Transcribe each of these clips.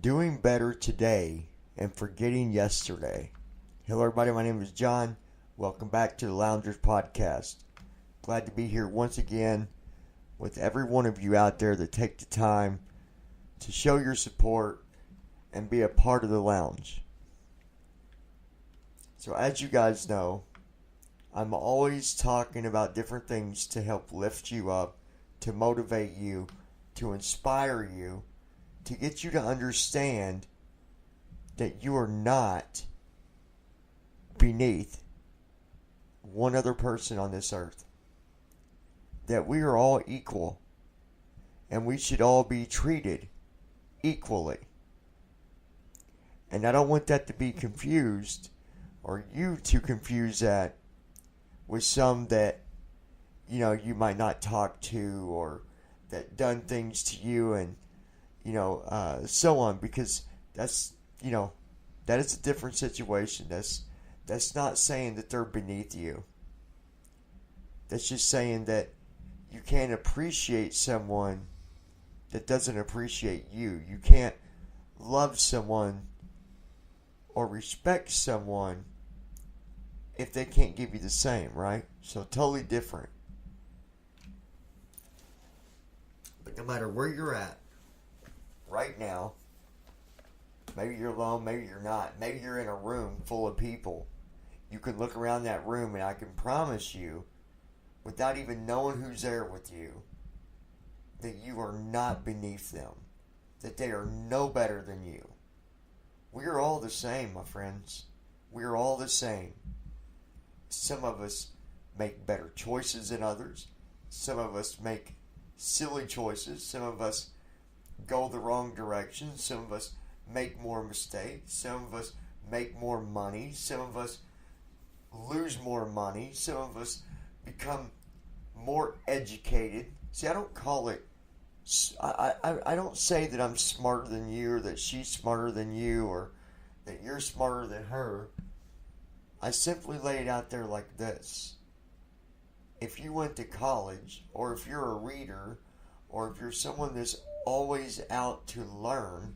doing better today and forgetting yesterday. Hello, everybody. My name is John. Welcome back to the Loungers Podcast. Glad to be here once again with every one of you out there that take the time to show your support and be a part of the lounge. So, as you guys know, I'm always talking about different things to help lift you up, to motivate you, to inspire you, to get you to understand that you are not beneath one other person on this earth. That we are all equal and we should all be treated equally. And I don't want that to be confused, or you to confuse that with some that, you might not talk to, or that done things to you, and, so on, because that's, that is a different situation. That's not saying that they're beneath you. That's just saying that you can't appreciate someone that doesn't appreciate you. You can't love someone or respect someone if they can't give you the same, right? So totally different. But no matter where you're at right now, maybe you're alone, maybe you're not, maybe you're in a room full of people, you can look around that room and I can promise you, without even knowing who's there with you, that you are not beneath them, that they are no better than you. We are all the same, my friends. We are all the same. Some of us make better choices than others. Some of us make silly choices. Some of us go the wrong direction. Some of us make more mistakes. Some of us make more money. Some of us lose more money. Some of us become more educated. See, I don't call it, I don't say that I'm smarter than you, or that she's smarter than you, or that you're smarter than her. I simply lay it out there like this. If you went to college, or if you're a reader, or if you're someone that's always out to learn,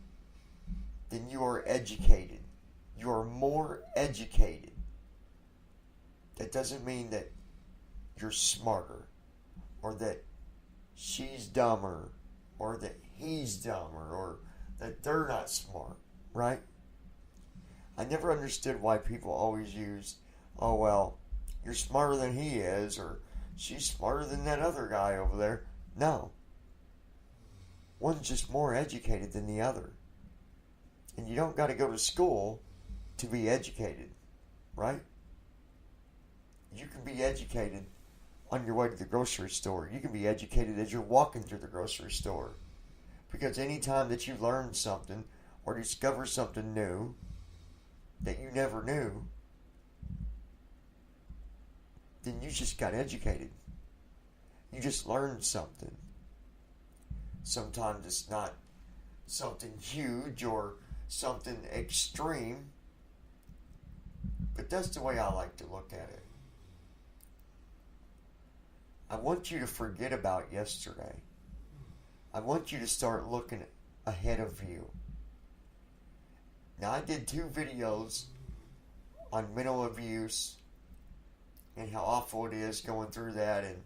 then you are educated. You are more educated. That doesn't mean that you're smarter, or that she's dumber, or that he's dumber, or that they're not smart, right? I never understood why people always use, oh, well, you're smarter than he is, or she's smarter than that other guy over there. No. One's just more educated than the other. And you don't got to go to school to be educated, right? You can be educated on your way to the grocery store. You can be educated as you're walking through the grocery store. Because anytime that you learn something or discover something new that you never knew, then you just got educated. You just learned something. Sometimes it's not something huge or something extreme, but that's the way I like to look at it. I want you to forget about yesterday. I want you to start looking ahead of you. Now, I did 2 videos on mental abuse and how awful it is going through that, and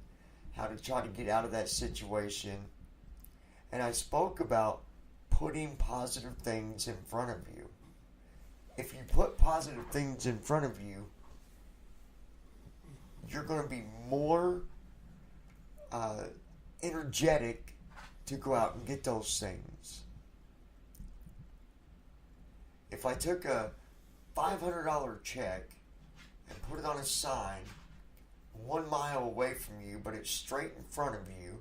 how to try to get out of that situation. And I spoke about putting positive things in front of you. If you put positive things in front of you, you're going to be more energetic to go out and get those things. If I took a $500 check and put it on a sign 1 mile away from you, but it's straight in front of you,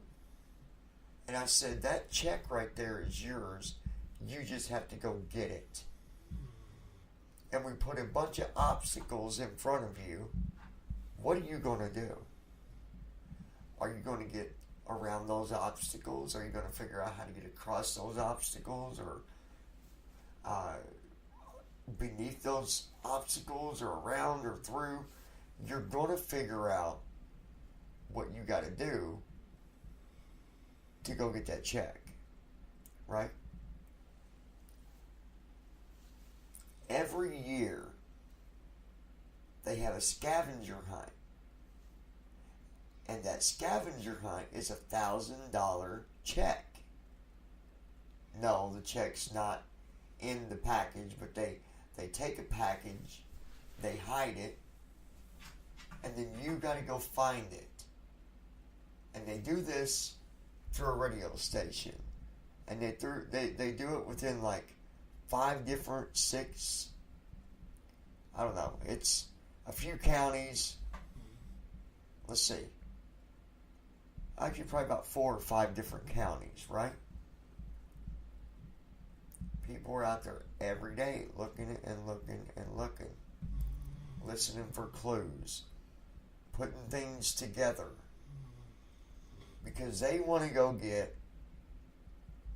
and I said, that check right there is yours, you just have to go get it. And we put a bunch of obstacles in front of you, what are you going to do? Are you going to get around those obstacles? Are you going to figure out how to get across those obstacles, or beneath those obstacles, or around or through? You're going to figure out what you got to do to go get that check, right? every year they have a scavenger hunt. And that scavenger hunt is $1,000 check. No, the check's not in the package, but they take a package, they hide it, and then you got to go find it. And they do this through a radio station, and they do it within like 6, I don't know, it's a few counties. Let's see, actually probably about 4 or 5 different counties, right? People are out there every day looking and looking, listening for clues, putting things together, because they want to go get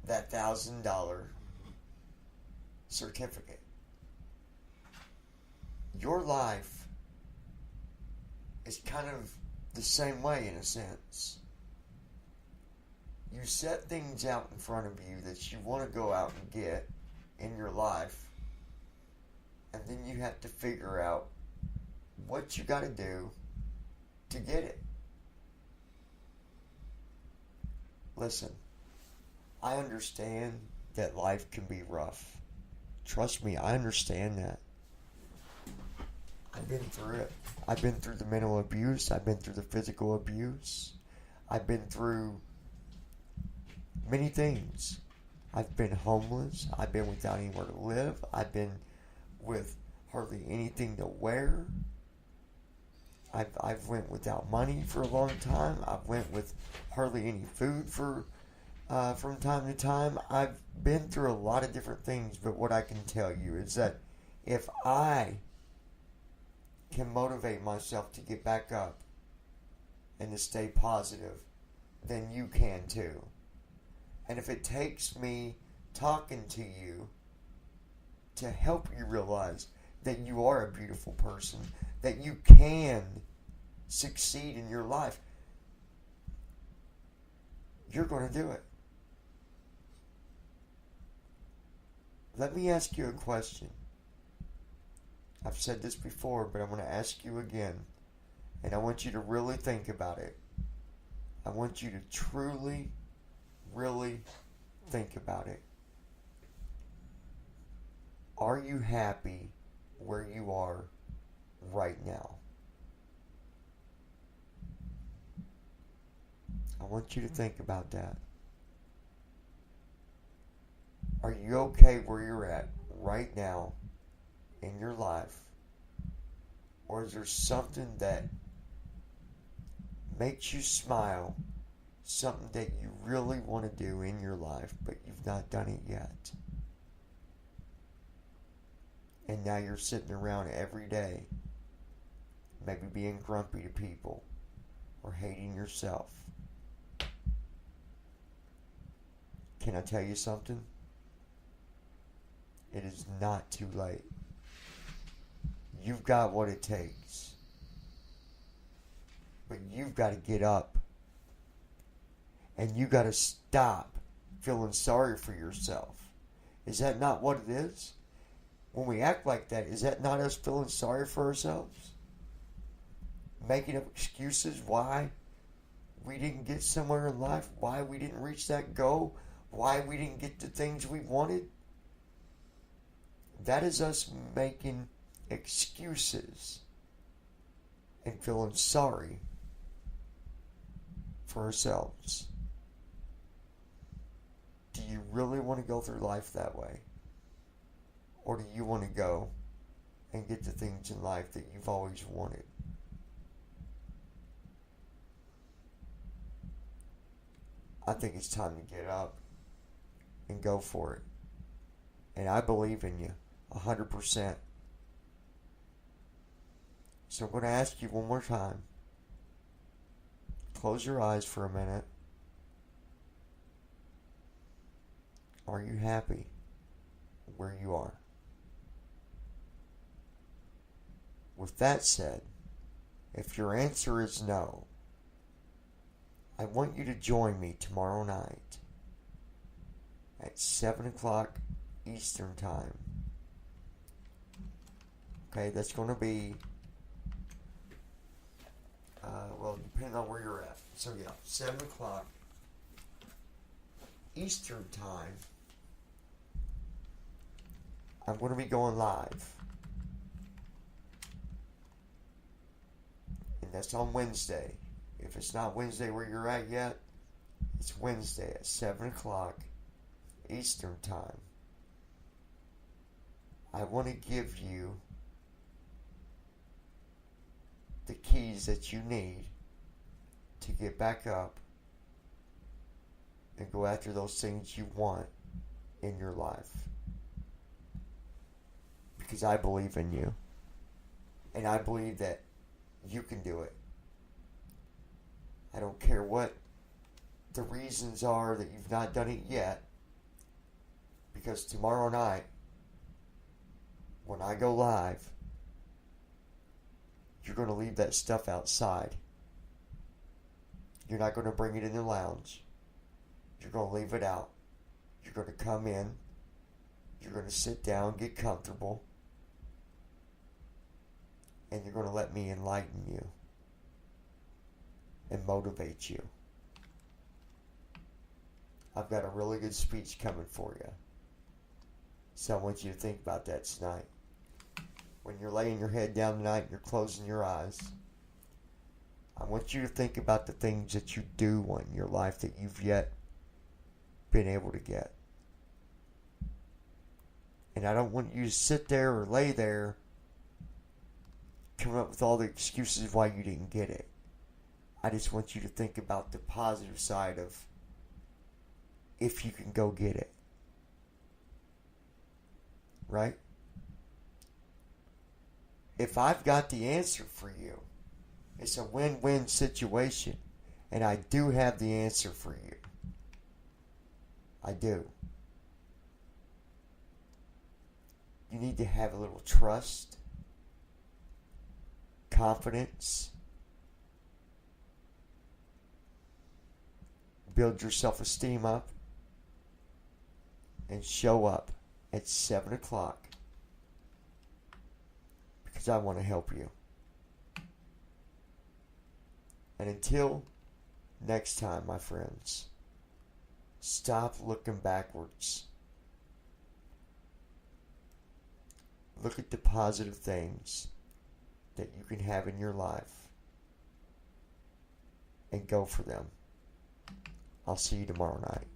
that $1,000 certificate. Your life is kind of the same way in a sense. You set things out in front of you that you want to go out and get in your life, and then you have to figure out what you got to do to get it. Listen, I understand that life can be rough. Trust me, I understand that. I've been through it. I've been through the mental abuse. I've been through the physical abuse. I've been through many things. I've been homeless. I've been without anywhere to live. I've been with hardly anything to wear. I've went without money for a long time. I've went with hardly any food from time to time. I've been through a lot of different things, but what I can tell you is that if I can motivate myself to get back up and to stay positive, then you can too. And if it takes me talking to you to help you realize that you are a beautiful person, that you can succeed in your life, you're going to do it. Let me ask you a question. I've said this before, but I'm going to ask you again. And I want you to really think about it. I want you to truly, really think about it. Are you happy where you are right now? I want you to think about that. Are you okay where you're at right now in your life? Or is there something that makes you smile, something that you really want to do in your life, but you've not done it yet? And now you're sitting around every day, maybe being grumpy to people or hating yourself. Can I tell you something? It is not too late. You've got what it takes. But you've got to get up. And you got to stop feeling sorry for yourself. Is that not what it is? When we act like that, is that not us feeling sorry for ourselves? Making up excuses why we didn't get somewhere in life, why we didn't reach that goal, why we didn't get the things we wanted? That is us making excuses and feeling sorry for ourselves. Do you really want to go through life that way? Or do you want to go and get the things in life that you've always wanted? I think it's time to get up and go for it. And I believe in you 100%. So I'm going to ask you one more time. Close your eyes for a minute. Are you happy where you are? With that said, if your answer is no, I want you to join me tomorrow night at 7 o'clock Eastern Time Okay, that's going to be, well, depending on where you're at. So yeah, 7 o'clock Eastern time, I'm going to be going live. And that's on Wednesday. If it's not Wednesday where you're at yet, it's Wednesday at 7 o'clock Eastern time. I want to give you the keys that you need to get back up and go after those things you want in your life. Because I believe in you. And I believe that you can do it. I don't care what the reasons are that you've not done it yet. Because tomorrow night, when I go live, you're going to leave that stuff outside. You're not going to bring it in the lounge. You're going to leave it out. You're going to come in. You're going to sit down, get comfortable. And you're going to let me enlighten you and motivate you. I've got a really good speech coming for you. So I want you to think about that tonight. When you're laying your head down tonight and you're closing your eyes, I want you to think about the things that you do want in your life that you've yet been able to get. And I don't want you to sit there or lay there coming up with all the excuses why you didn't get it. I just want you to think about the positive side of if you can go get it. Right? If I've got the answer for you, it's a win-win situation. And I do have the answer for you. I do. You need to have a little trust, confidence, build your self-esteem up, and show up at 7 o'clock because I want to help you. And until next time, my friends, stop looking backwards. Look at the positive things that you can have in your life and go for them. I'll see you tomorrow night.